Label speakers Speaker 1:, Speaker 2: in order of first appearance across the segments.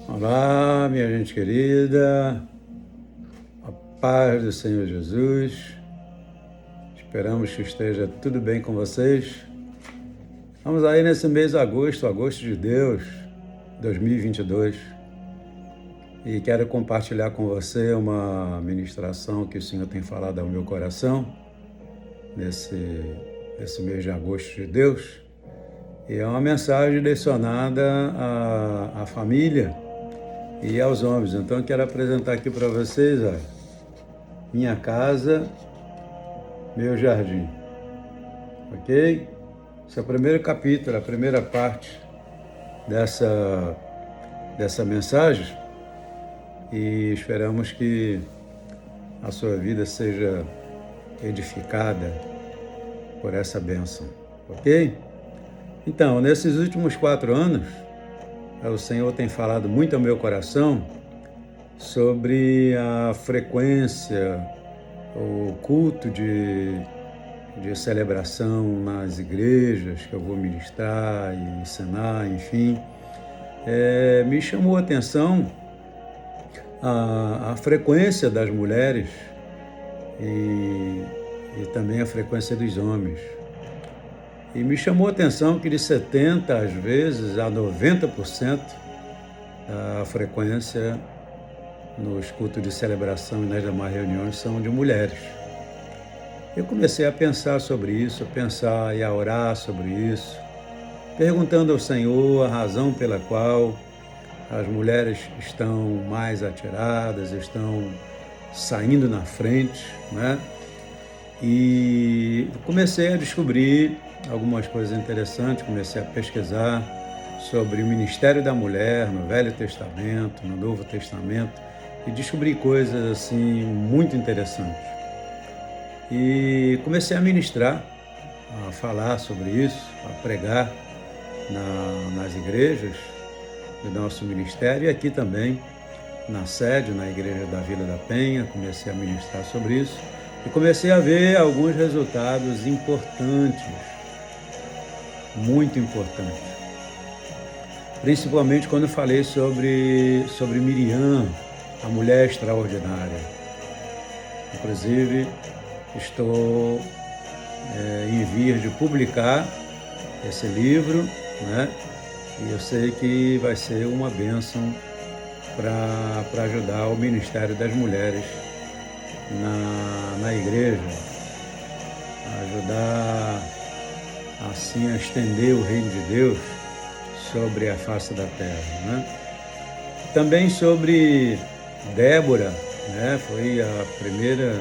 Speaker 1: Olá, minha gente querida, a paz do Senhor Jesus. Esperamos que esteja tudo bem com vocês. Vamos aí nesse mês de agosto de Deus, 2022. E quero compartilhar com você uma ministração que o Senhor tem falado ao meu coração nesse mês de agosto de Deus. E é uma mensagem direcionada à família e aos homens. Então eu quero apresentar aqui para vocês, minha casa, meu jardim. Ok? Esse é o primeiro capítulo, a primeira parte dessa mensagem. E esperamos que a sua vida seja edificada por essa bênção. Ok? Então, nesses últimos 4 anos, o Senhor tem falado muito ao meu coração sobre a frequência, o culto de celebração nas igrejas que eu vou ministrar e ensinar, enfim. Me chamou a atenção a frequência das mulheres e também a frequência dos homens. E me chamou a atenção que de 70% às vezes a 90% a frequência nos cultos de celebração e nas demais reuniões são de mulheres. Eu comecei a pensar sobre isso, a orar sobre isso, perguntando ao Senhor a razão pela qual as mulheres estão mais atiradas, estão saindo na frente, né? E comecei a descobrir algumas coisas interessantes, comecei a pesquisar sobre o ministério da mulher no Velho Testamento, no Novo Testamento, e descobri coisas assim muito interessantes. E comecei a ministrar, a falar sobre isso, a pregar nas igrejas do nosso ministério e aqui também na sede, na igreja da Vila da Penha, comecei a ministrar sobre isso e comecei a ver alguns resultados importantes, muito importantes. Principalmente quando eu falei sobre Miriam, a mulher extraordinária. Inclusive, estou em vias de publicar esse livro, né? E eu sei que vai ser uma bênção para ajudar o Ministério das Mulheres na igreja, ajudar assim a estender o reino de Deus sobre a face da terra, né? Também sobre Débora, né? Foi a primeira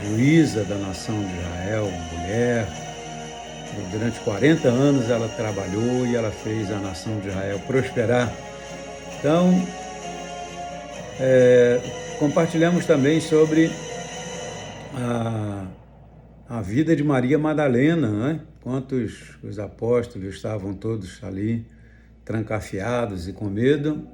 Speaker 1: juíza da nação de Israel, mulher. Durante 40 anos ela trabalhou e ela fez a nação de Israel prosperar. Então, compartilhamos também sobre a vida de Maria Madalena, né? Enquanto os apóstolos estavam todos ali trancafiados e com medo,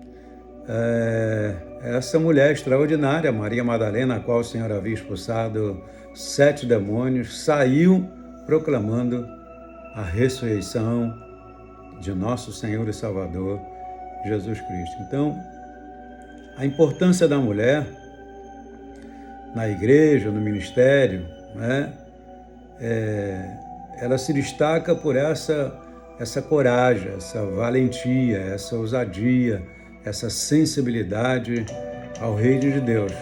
Speaker 1: essa mulher extraordinária, Maria Madalena, a qual o Senhor havia expulsado 7 demônios, saiu proclamando a ressurreição de nosso Senhor e Salvador, Jesus Cristo. Então, a importância da mulher na igreja, no ministério, né? Ela se destaca por essa coragem, essa valentia, essa ousadia, essa sensibilidade ao reino de Deus.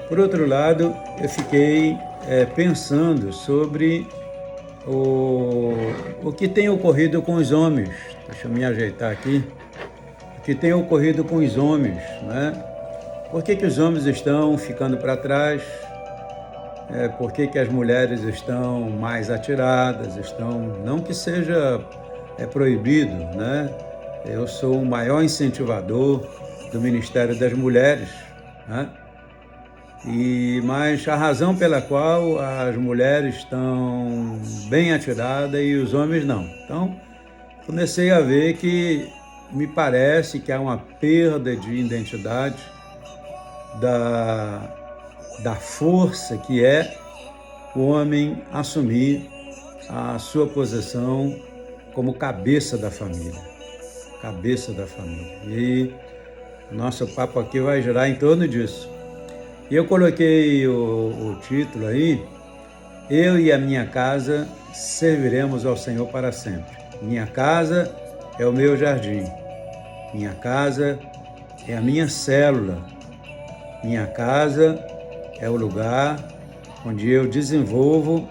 Speaker 1: Por outro lado, eu fiquei pensando sobre o que tem ocorrido com os homens. Deixa eu me ajeitar aqui. O que tem ocorrido com os homens, né? Por que os homens estão ficando para trás? Por que as mulheres estão mais atiradas? Não que seja proibido, né? Eu sou o maior incentivador do Ministério das Mulheres, né? Mas a razão pela qual as mulheres estão bem atiradas e os homens não. Então, comecei a ver que me parece que há uma perda de identidade da força que é o homem assumir a sua posição como cabeça da família. E Nosso papo aqui vai girar em torno disso. E eu coloquei o título aí: Eu e a minha casa serviremos ao Senhor para sempre. Minha casa é o meu jardim. Minha casa é a minha célula. Minha casa é o lugar onde eu desenvolvo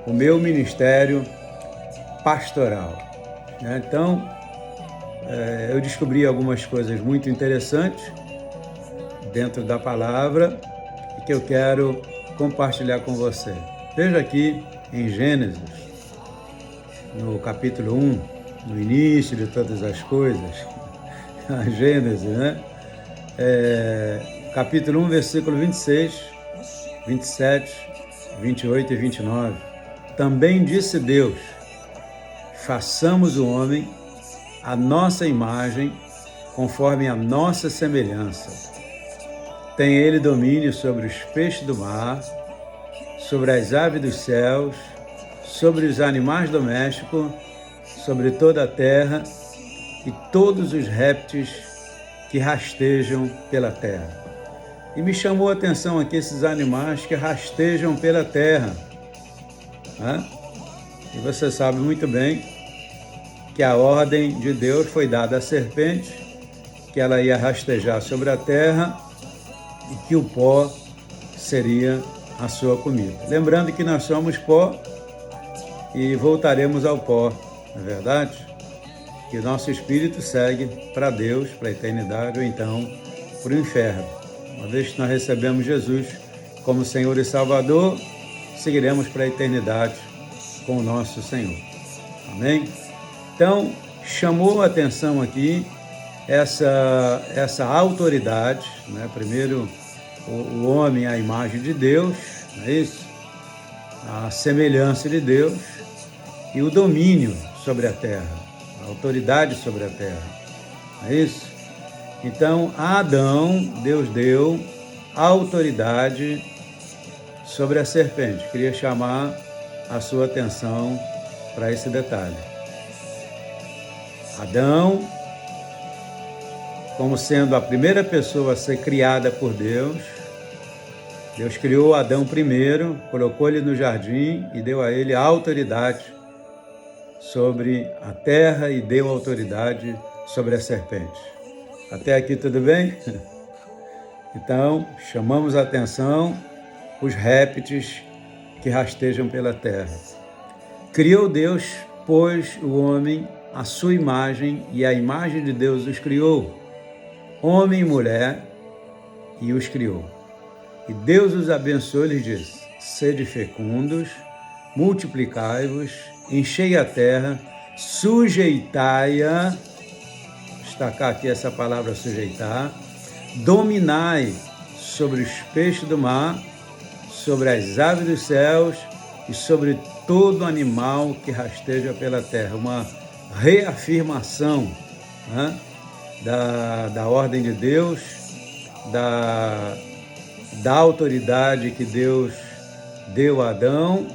Speaker 1: o meu ministério pastoral. Então, eu descobri algumas coisas muito interessantes dentro da palavra e que eu quero compartilhar com você. Veja aqui em Gênesis, no capítulo 1, no início de todas as coisas, a Gênesis, né? Capítulo 1, versículo 26, 27, 28 e 29. Também disse Deus: façamos o homem à nossa imagem, conforme a nossa semelhança. Tem ele domínio sobre os peixes do mar, sobre as aves dos céus, sobre os animais domésticos, sobre toda a terra e todos os répteis que rastejam pela terra. E me chamou a atenção aqui esses animais que rastejam pela terra. E você sabe muito bem que a ordem de Deus foi dada à serpente, que ela ia rastejar sobre a terra e que o pó seria a sua comida. Lembrando que nós somos pó e voltaremos ao pó, não é verdade? Que o nosso espírito segue para Deus, para a eternidade, ou então para o inferno. Uma vez que nós recebemos Jesus como Senhor e Salvador, seguiremos para a eternidade com o nosso Senhor. Amém? Então, chamou a atenção aqui essa autoridade, né? Primeiro, o homem à imagem de Deus, não é isso? A semelhança de Deus e o domínio sobre a terra, a autoridade sobre a terra, não é isso? Então, a Adão, Deus deu a autoridade sobre a serpente. Queria chamar a sua atenção para esse detalhe. Adão, como sendo a primeira pessoa a ser criada por Deus, Deus criou Adão primeiro, colocou ele no jardim e deu a ele a autoridade sobre a terra e deu autoridade sobre a serpente. Até aqui tudo bem? Então, chamamos a atenção os répteis que rastejam pela terra. Criou Deus, pois, o homem à sua imagem, e a imagem de Deus os criou, homem e mulher, e os criou. E Deus os abençoou e lhes disse: sede fecundos, multiplicai-vos, enchei a terra, sujeitai-a, destacar aqui essa palavra sujeitar, dominai sobre os peixes do mar, sobre as aves dos céus e sobre todo animal que rasteja pela terra. Uma reafirmação, né, da ordem de Deus, da autoridade que Deus deu a Adão,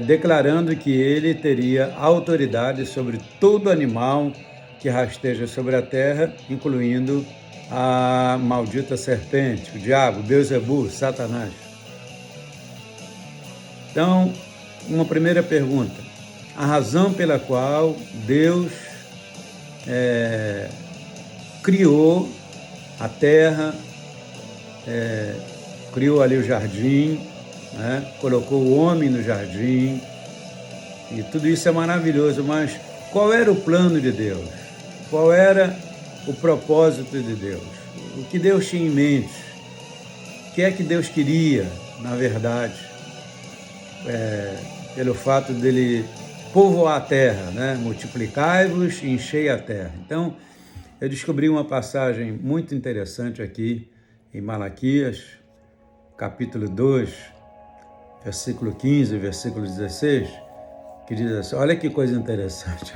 Speaker 1: declarando que ele teria autoridade sobre todo animal que rasteja sobre a terra, incluindo a maldita serpente, o diabo, Beelzebul, Satanás. Então, uma primeira pergunta: a razão pela qual Deus criou a terra, criou ali o jardim, né? Colocou o homem no jardim, e tudo isso é maravilhoso, mas qual era o plano de Deus? Qual era o propósito de Deus? O que Deus tinha em mente? O que é que Deus queria, na verdade, pelo fato dele povoar a terra, né? Multiplicai-vos e enchei a terra. Então, eu descobri uma passagem muito interessante aqui em Malaquias, capítulo 2, versículo 15, versículo 16, que diz assim, olha que coisa interessante,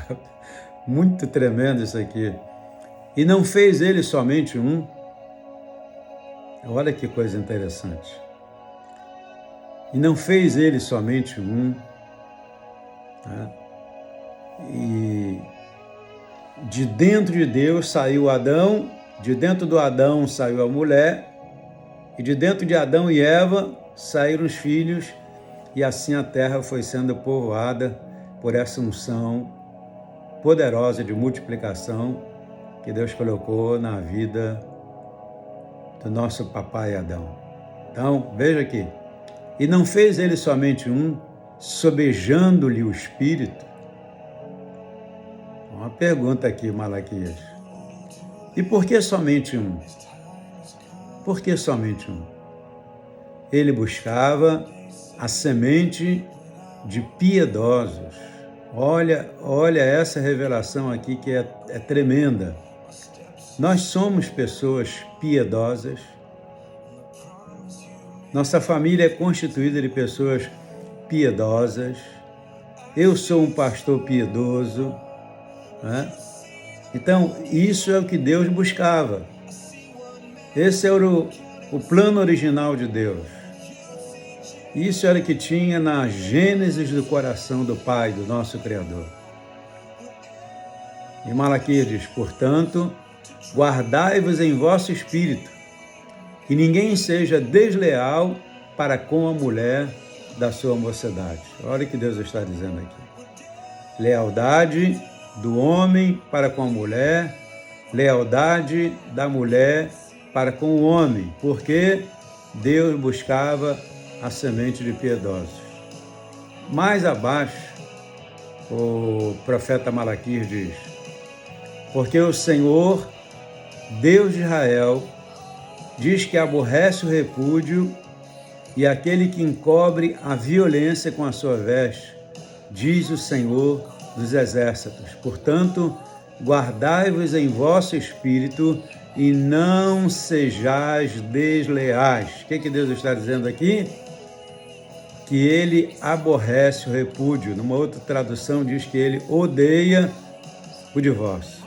Speaker 1: muito tremendo isso aqui. E não fez ele somente um. Olha que coisa interessante. E não fez ele somente um. Né? E de dentro de Deus saiu Adão De dentro do Adão saiu a mulher, e de dentro de Adão e Eva saíram os filhos, e assim a terra foi sendo povoada por essa unção poderosa de multiplicação que Deus colocou na vida do nosso papai Adão. Então, veja aqui. E não fez ele somente um, sobejando-lhe o Espírito? Uma pergunta aqui, Malaquias. E por que somente um? Por que somente um? Ele buscava a semente de piedosos. Olha essa revelação aqui que é tremenda. Nós somos pessoas piedosas. Nossa família é constituída de pessoas piedosas. Eu sou um pastor piedoso, né? Então, isso é o que Deus buscava. Esse era o plano original de Deus. Isso era o que tinha na gênese do coração do Pai, do nosso Criador. E Malaquias diz, portanto, guardai-vos em vosso espírito, que ninguém seja desleal para com a mulher da sua mocidade. Olha o que Deus está dizendo aqui. Lealdade do homem para com a mulher, lealdade da mulher para com o homem, porque Deus buscava a semente de piedosos. Mais abaixo, o profeta Malaquias diz, porque o Senhor, Deus de Israel, diz que aborrece o repúdio e aquele que encobre a violência com a sua veste, diz o Senhor dos exércitos. Portanto, guardai-vos em vosso espírito e não sejais desleais. O que Deus está dizendo aqui? Que ele aborrece o repúdio. Numa outra tradução diz que ele odeia o divórcio.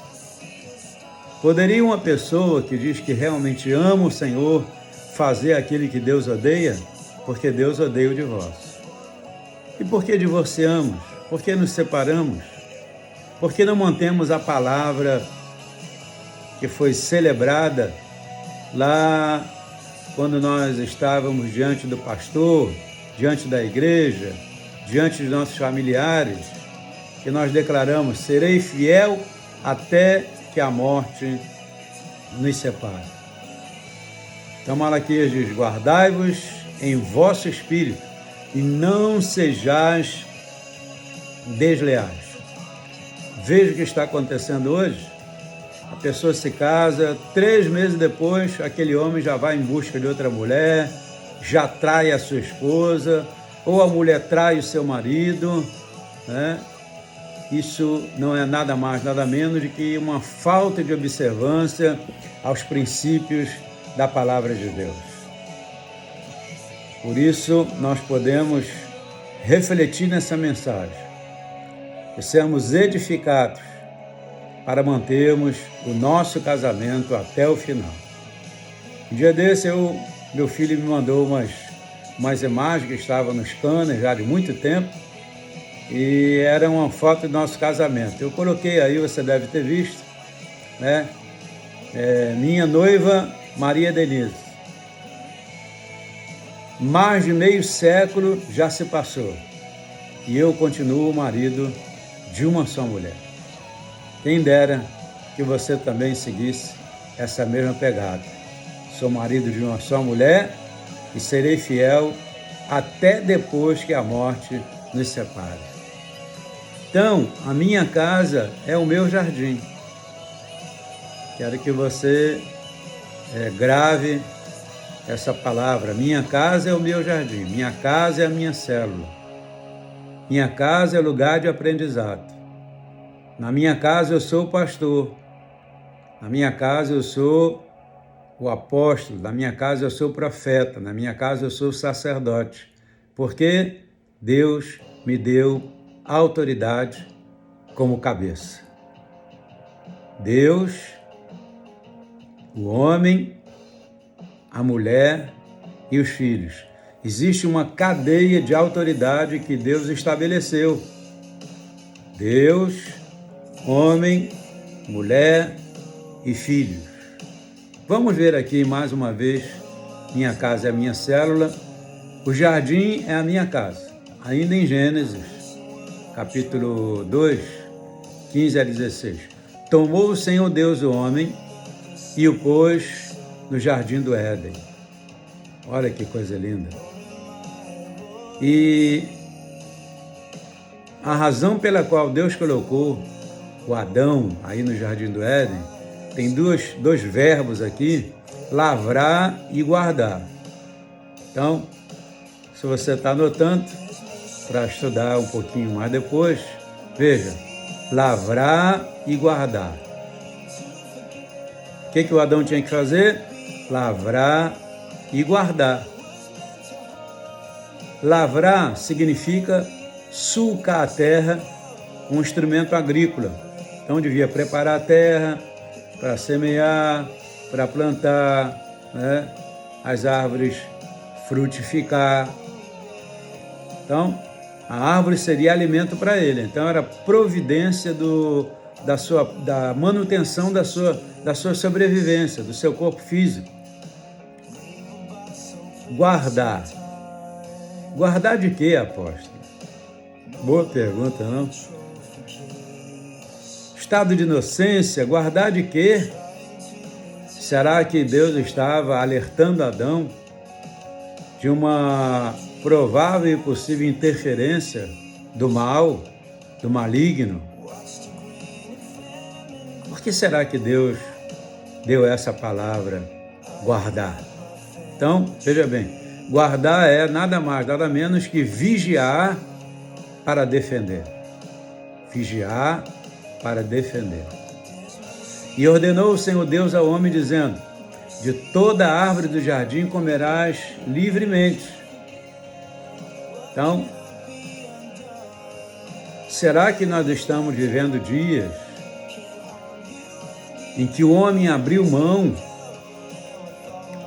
Speaker 1: Poderia uma pessoa que diz que realmente ama o Senhor fazer aquilo que Deus odeia? Porque Deus odeia o divórcio. E por que divorciamos? Por que nos separamos? Por que não mantemos a palavra que foi celebrada lá quando nós estávamos diante do pastor, diante da igreja, diante dos nossos familiares, que nós declaramos, serei fiel até que a morte nos separe. Então Malaquias diz, guardai-vos em vosso espírito e não sejais desleais. Veja o que está acontecendo hoje. A pessoa se casa, 3 meses depois, aquele homem já vai em busca de outra mulher, já trai a sua esposa, ou a mulher trai o seu marido, né? Isso não é nada mais, nada menos do que uma falta de observância aos princípios da palavra de Deus. Por isso, nós podemos refletir nessa mensagem e sermos edificados para mantermos o nosso casamento até o final. Um dia desse, meu filho me mandou umas imagens que estavam no scanner já de muito tempo, e era uma foto do nosso casamento. Eu coloquei aí, você deve ter visto, né? Minha noiva, Maria Denise. Mais de meio século já se passou, e eu continuo o marido de uma só mulher. Quem dera que você também seguisse essa mesma pegada. Sou marido de uma só mulher e serei fiel até depois que a morte nos separe. Então, a minha casa é o meu jardim. Quero que você grave essa palavra. Minha casa é o meu jardim. Minha casa é a minha célula. Minha casa é lugar de aprendizado. Na minha casa eu sou o pastor. Na minha casa eu sou o apóstolo. Na minha casa eu sou o profeta. Na minha casa eu sou o sacerdote. Porque Deus me deu autoridade como cabeça. Deus, o homem, a mulher e os filhos. Existe uma cadeia de autoridade que Deus estabeleceu. Deus, homem, mulher e filhos. Vamos ver aqui mais uma vez, minha casa é a minha célula, o jardim é a minha casa. Ainda em Gênesis, capítulo 2, 15 a 16. Tomou o Senhor Deus o homem e o pôs no jardim do Éden. Olha que coisa linda. E a razão pela qual Deus colocou o Adão aí no jardim do Éden, tem dois verbos aqui, lavrar e guardar. Então, se você está anotando, para estudar um pouquinho mais depois, veja, lavrar e guardar. O que o Adão tinha que fazer? Lavrar e guardar. Lavrar significa sulcar a terra com um instrumento agrícola. Então devia preparar a terra para semear, para plantar, né? As árvores frutificar. Então, a árvore seria alimento para ele. Então, era providência da manutenção da sua sobrevivência, do seu corpo físico. Guardar. Guardar de quê, apóstolo? Boa pergunta, não? Estado de inocência, guardar de quê? Será que Deus estava alertando Adão de uma provável e possível interferência do mal, do maligno? Por que será que Deus deu essa palavra, guardar? Então, veja bem, guardar é nada mais, nada menos que vigiar para defender. Vigiar para defender. E ordenou o Senhor Deus ao homem, dizendo: de toda a árvore do jardim comerás livremente. Então, será que nós estamos vivendo dias em que o homem abriu mão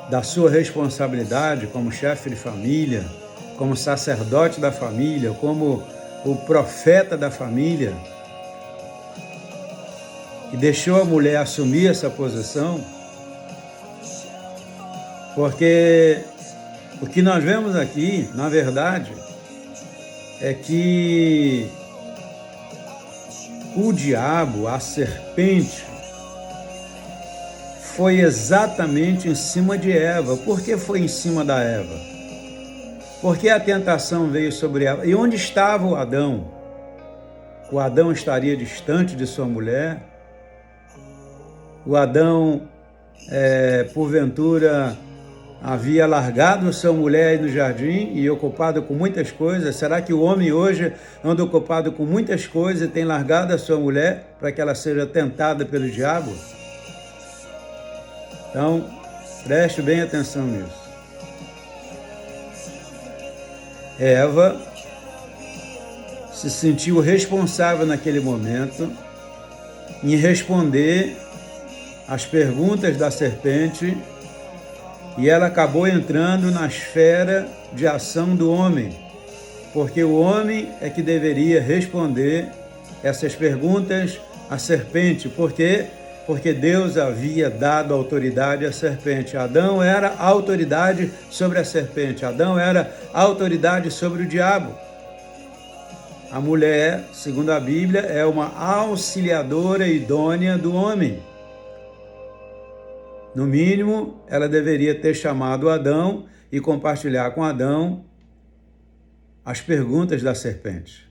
Speaker 1: da sua responsabilidade como chefe de família, como sacerdote da família, como o profeta da família, e deixou a mulher assumir essa posição? Porque o que nós vemos aqui, na verdade, é que o diabo, a serpente, foi exatamente em cima de Eva. Por que foi em cima da Eva? Porque a tentação veio sobre Eva. E onde estava o Adão? O Adão estaria distante de sua mulher? O Adão, porventura, havia largado sua mulher aí no jardim e ocupado com muitas coisas? Será que o homem hoje anda ocupado com muitas coisas e tem largado a sua mulher para que ela seja tentada pelo diabo? Então, preste bem atenção nisso. Eva se sentiu responsável naquele momento em responder às perguntas da serpente, e ela acabou entrando na esfera de ação do homem, porque o homem é que deveria responder essas perguntas à serpente. Por quê? Porque Deus havia dado autoridade à serpente. Adão era a autoridade sobre a serpente. Adão era a autoridade sobre o diabo. A mulher, segundo a Bíblia, é uma auxiliadora idônea do homem. No mínimo, ela deveria ter chamado Adão e compartilhar com Adão as perguntas da serpente.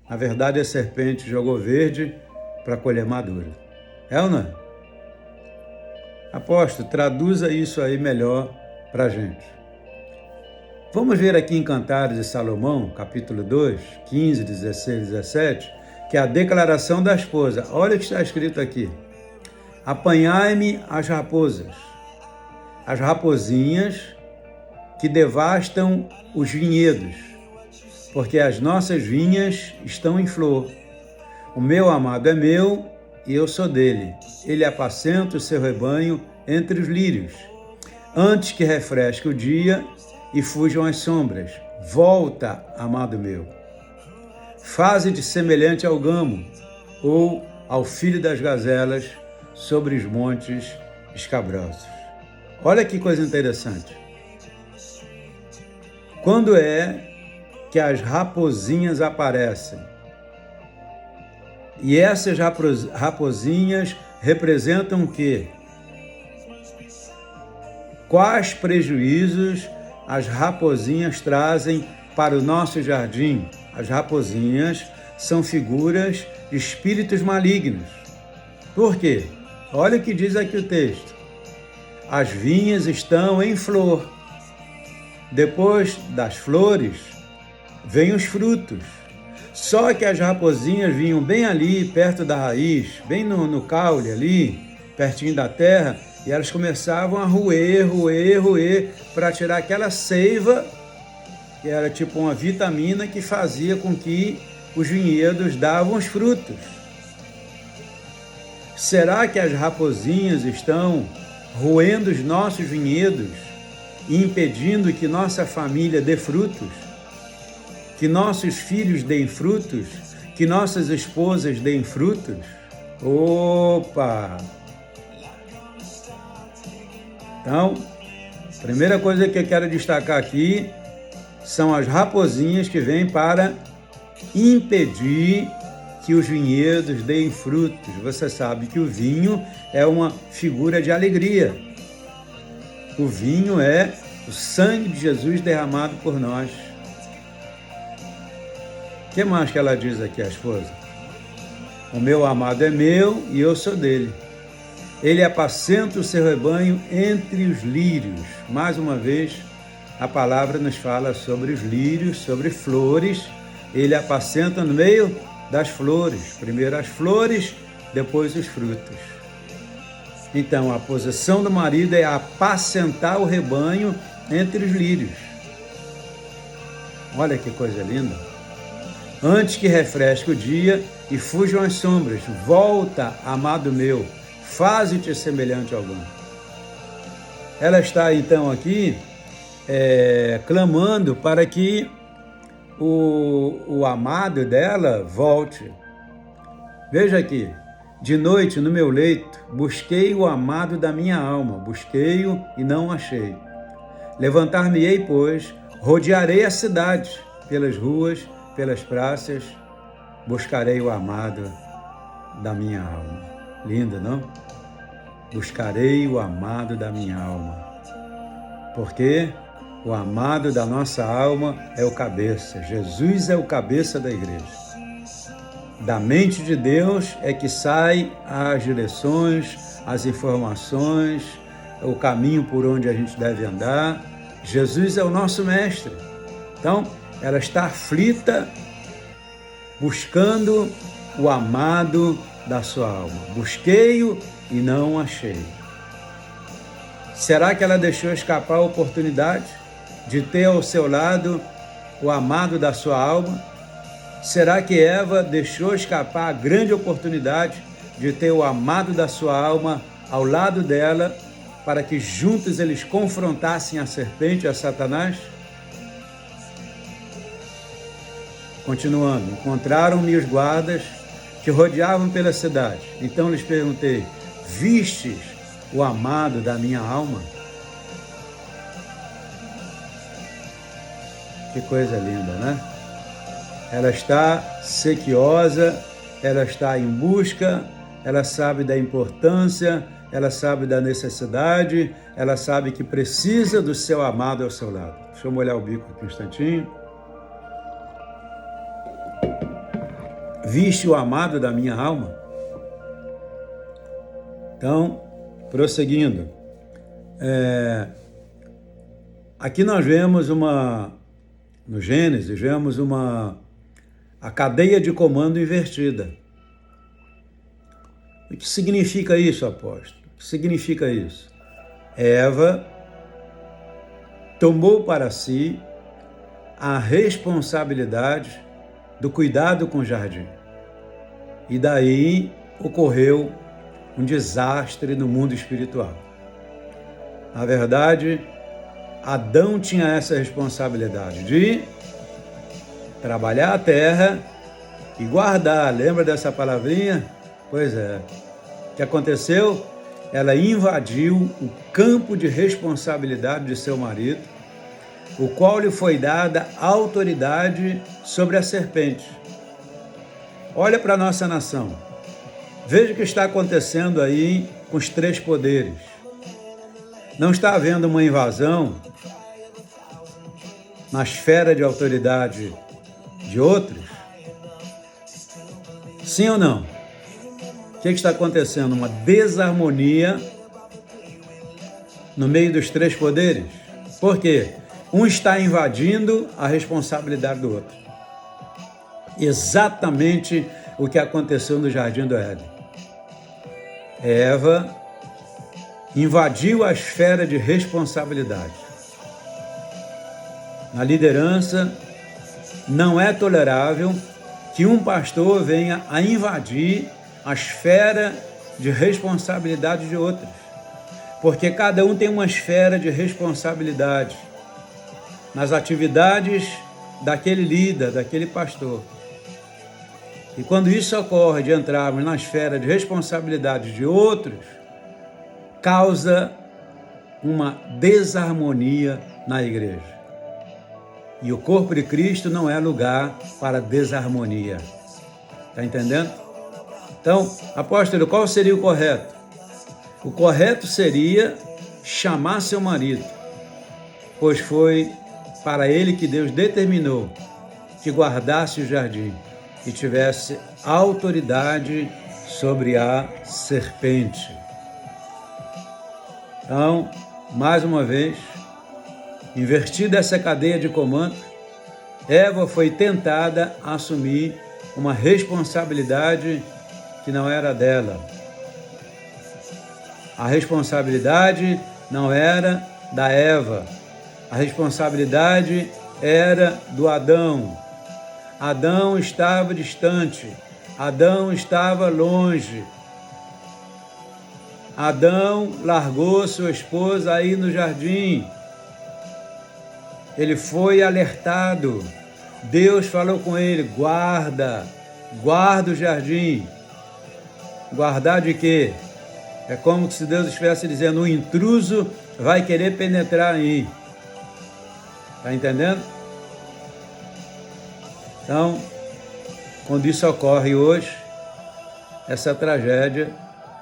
Speaker 1: Na verdade, a serpente jogou verde para colher madura. É ou não é? Apóstolo, traduza isso aí melhor para a gente. Vamos ver aqui em Cantares de Salomão, capítulo 2, 15, 16, 17, que é a declaração da esposa. Olha o que está escrito aqui. Apanhai-me as raposas, as rapozinhas que devastam os vinhedos, porque as nossas vinhas estão em flor. O meu amado é meu e eu sou dele. Ele apacenta o seu rebanho entre os lírios. Antes que refresque o dia e fujam as sombras, volta, amado meu. Faze-te semelhante ao gamo ou ao filho das gazelas sobre os montes escabrosos. Olha que coisa interessante. Quando é que as raposinhas aparecem? E essas raposinhas representam o quê? Quais prejuízos as raposinhas trazem para o nosso jardim? As raposinhas são figuras de espíritos malignos. Por quê? Olha o que diz aqui o texto. As vinhas estão em flor. Depois das flores, vêm os frutos. Só que as raposinhas vinham bem ali, perto da raiz, bem no caule ali, pertinho da terra, e elas começavam a roer, para tirar aquela seiva, que era tipo uma vitamina que fazia com que os vinhedos davam os frutos. Será que as raposinhas estão roendo os nossos vinhedos e impedindo que nossa família dê frutos? Que nossos filhos deem frutos? Que nossas esposas deem frutos? Opa! Então, a primeira coisa que eu quero destacar aqui são as raposinhas que vêm para impedir que os vinhedos deem frutos. Você sabe que o vinho é uma figura de alegria. O vinho é o sangue de Jesus derramado por nós. O que mais que ela diz aqui, a esposa? O meu amado é meu e eu sou dele. Ele apacenta o seu rebanho entre os lírios. Mais uma vez, a palavra nos fala sobre os lírios, sobre flores. Ele apacenta no meio das flores. Primeiro as flores, depois os frutos. Então, a posição do marido é apacentar o rebanho entre os lírios. Olha que coisa linda. Antes que refresque o dia e fujam as sombras, volta, amado meu, faze-te semelhante a algum. Ela está então aqui clamando para que o amado dela volte. Veja aqui, de noite no meu leito, busquei o amado da minha alma, busquei-o e não achei. Levantar-me-ei, pois, rodearei a cidade, pelas ruas, pelas praças, buscarei o amado da minha alma. Lindo, não? Buscarei o amado da minha alma. Porque o amado da nossa alma é o cabeça. Jesus é o cabeça da igreja. Da mente de Deus é que saem as direções, as informações, o caminho por onde a gente deve andar. Jesus é o nosso mestre. Então, ela está aflita, buscando o amado da sua alma. Busquei-o e não achei. Será que ela deixou escapar a oportunidade de ter ao seu lado o amado da sua alma? Será que Eva deixou escapar a grande oportunidade de ter o amado da sua alma ao lado dela, para que juntos eles confrontassem a serpente, a Satanás? Continuando, encontraram-me os guardas que rodeavam pela cidade. Então lhes perguntei, vistes o amado da minha alma? Que coisa linda, né? Ela está sequiosa, ela está em busca, ela sabe da importância, ela sabe da necessidade, ela sabe que precisa do seu amado ao seu lado. Deixa eu molhar o bico aqui um instantinho. Viste o amado da minha alma? Então, prosseguindo. Aqui nós vemos no Gênesis, vemos a cadeia de comando invertida. O que significa isso, apóstolo? O que significa isso? Eva tomou para si a responsabilidade do cuidado com o jardim. E daí ocorreu um desastre no mundo espiritual. Na verdade, Adão tinha essa responsabilidade de trabalhar a terra e guardar. Lembra dessa palavrinha? Pois é. O que aconteceu? ela invadiu o campo de responsabilidade de seu marido, o qual lhe foi dada autoridade sobre a serpente. Olha para a nossa nação. Veja o que está acontecendo aí com os 3 poderes. Não está havendo uma invasão na esfera de autoridade de outros? Sim ou não? O que está acontecendo? Uma desarmonia no meio dos 3 poderes? Por quê? Um está invadindo a responsabilidade do outro. Exatamente o que aconteceu no Jardim do Éden. Eva invadiu a esfera de responsabilidade. Na liderança, não é tolerável que um pastor venha a invadir a esfera de responsabilidade de outros, porque cada um tem uma esfera de responsabilidade nas atividades daquele líder, daquele pastor. E quando isso ocorre de entrarmos na esfera de responsabilidade de outros, causa uma desarmonia na igreja. E o corpo de Cristo não é lugar para desarmonia. Está entendendo? Então, apóstolo, qual seria o correto? O correto seria chamar seu marido, pois foi para ele que Deus determinou que guardasse o jardim e tivesse autoridade sobre a serpente. Então, mais uma vez, invertida essa cadeia de comando, Eva foi tentada a assumir uma responsabilidade que não era dela. A responsabilidade não era da Eva. A responsabilidade era do Adão. Adão estava distante. Adão estava longe. Adão largou sua esposa aí no jardim. Ele foi alertado. Deus falou com ele: guarda o jardim. Guardar de quê? É como se Deus estivesse dizendo: o intruso vai querer penetrar aí. Está entendendo? Então, quando isso ocorre hoje, essa tragédia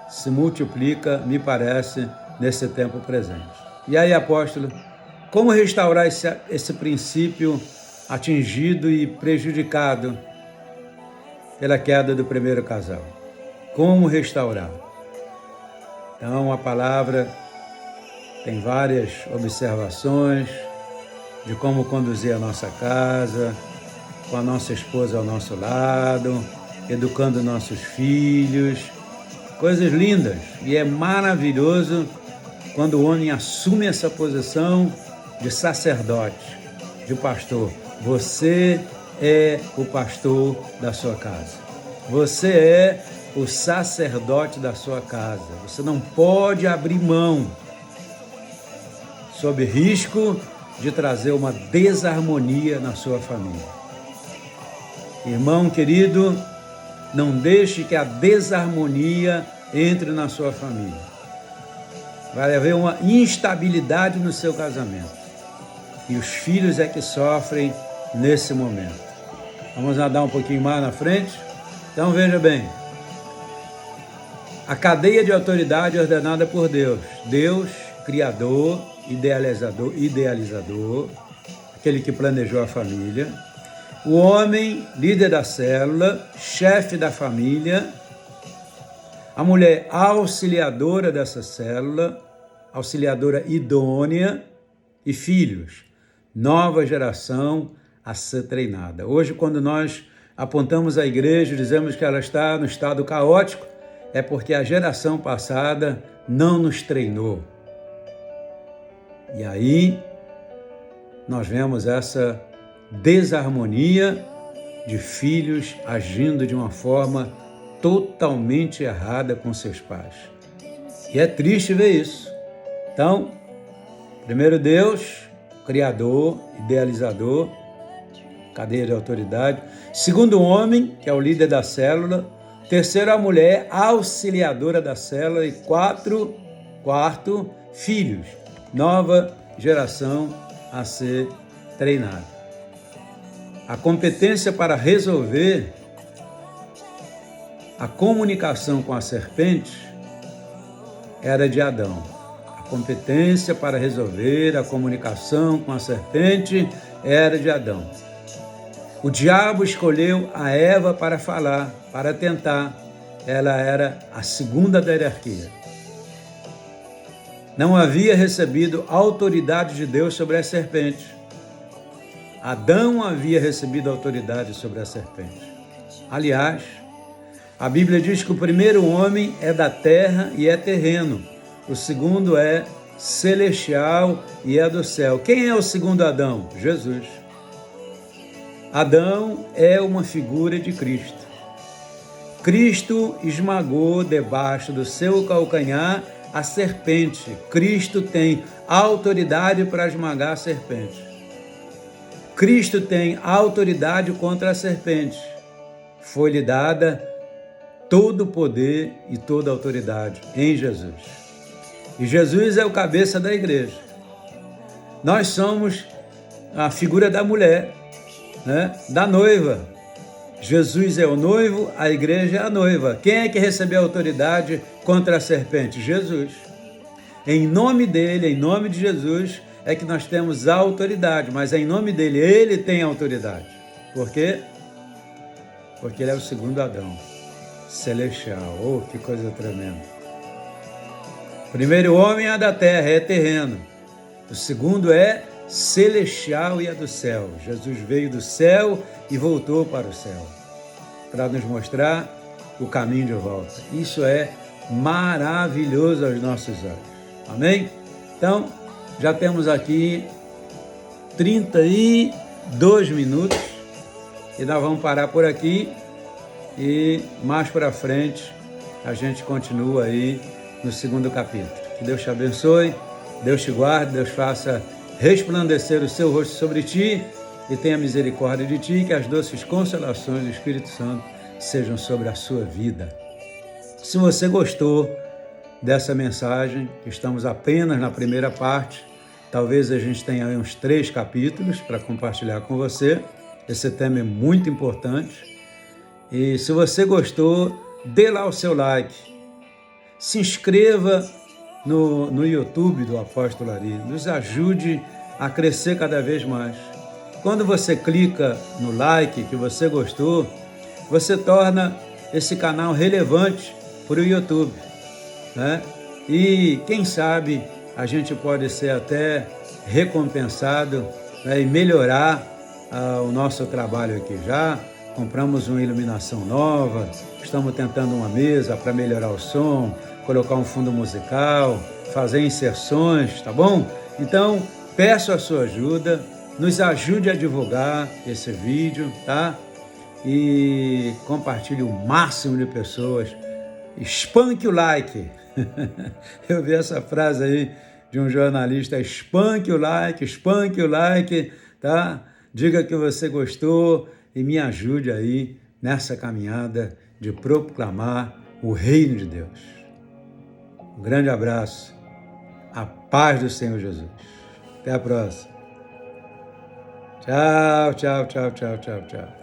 Speaker 1: se multiplica, me parece, nesse tempo presente. E aí, apóstolo, como restaurar esse princípio atingido e prejudicado pela queda do primeiro casal? Como restaurar? Então, a palavra tem várias observações de como conduzir a nossa casa, com a nossa esposa ao nosso lado, educando nossos filhos, coisas lindas. E é maravilhoso quando o homem assume essa posição de sacerdote, de pastor. Você é o pastor da sua casa. Você é o sacerdote da sua casa. Você não pode abrir mão, sob risco de trazer uma desarmonia na sua família. Irmão querido, não deixe que a desarmonia entre na sua família. Vai haver uma instabilidade no seu casamento. E os filhos é que sofrem nesse momento. Vamos andar um pouquinho mais na frente? Então veja bem. A cadeia de autoridade é ordenada por Deus. Deus, Criador, idealizador, aquele que planejou a família. O homem, líder da célula, chefe da família. A mulher, auxiliadora dessa célula, auxiliadora idônea. E filhos, nova geração a ser treinada. Hoje, quando nós apontamos a igreja e dizemos que ela está no estado caótico, é porque a geração passada não nos treinou. E aí, nós vemos essa desarmonia de filhos agindo de uma forma totalmente errada com seus pais. E é triste ver isso. Então, primeiro Deus, Criador, idealizador, cadeia de autoridade. Segundo o homem, que é o líder da célula. Terceiro, a mulher, auxiliadora da célula. E 4, Quarto, filhos, nova geração a ser treinada. A competência para resolver a comunicação com a serpente era de Adão. A competência para resolver a comunicação com a serpente era de Adão. O diabo escolheu a Eva para falar, para tentar. Ela era a segunda da hierarquia. Não havia recebido a autoridade de Deus sobre a serpente. Adão havia recebido a autoridade sobre a serpente. Aliás, a Bíblia diz que o primeiro homem é da terra e é terreno. O segundo é celestial e é do céu. Quem é o segundo Adão? Jesus. Adão é uma figura de Cristo. Cristo esmagou debaixo do seu calcanhar a serpente. Cristo tem autoridade para esmagar a serpente. Cristo tem autoridade contra a serpente. Foi-lhe dada todo o poder e toda a autoridade em Jesus. E Jesus é o cabeça da igreja. Nós somos a figura da mulher, né? Da noiva. Jesus é o noivo, a igreja é a noiva. Quem é que recebeu a autoridade contra a serpente? Jesus. Em nome dele, em nome de Jesus, é que nós temos a autoridade, mas em nome dele, ele tem a autoridade. Por quê? Porque ele é o segundo Adão, celestial. Oh, que coisa tremenda. O primeiro homem é da terra, é terreno. O segundo é celestial e é do céu. Jesus veio do céu e voltou para o céu, para nos mostrar o caminho de volta. Isso é maravilhoso aos nossos olhos. Amém? Então, já temos aqui 32 minutos e nós vamos parar por aqui e mais para frente a gente continua aí no segundo capítulo. Que Deus te abençoe, Deus te guarde, Deus faça resplandecer o seu rosto sobre ti e tenha misericórdia de ti, que as doces consolações do Espírito Santo sejam sobre a sua vida. Se você gostou dessa mensagem, estamos apenas na primeira parte, talvez a gente tenha aí uns 3 capítulos para compartilhar com você. Esse tema é muito importante. E se você gostou, dê lá o seu like. Se inscreva no YouTube do Apóstolo Ari. Nos ajude a crescer cada vez mais. Quando você clica no like que você gostou, você torna esse canal relevante para o YouTube, né? E quem sabe a gente pode ser até recompensado, né, e melhorar o nosso trabalho aqui. Já compramos uma iluminação nova, estamos tentando uma mesa para melhorar o som, colocar um fundo musical, fazer inserções, tá bom? Então, peço a sua ajuda, nos ajude a divulgar esse vídeo, tá? E compartilhe o máximo de pessoas. Espanque o like. Eu vi essa frase aí de um jornalista: espanque o like, tá? Diga que você gostou e me ajude aí nessa caminhada de proclamar o reino de Deus. Um grande abraço. A paz do Senhor Jesus. Até a próxima. Tchau, tchau, tchau, tchau, tchau, tchau.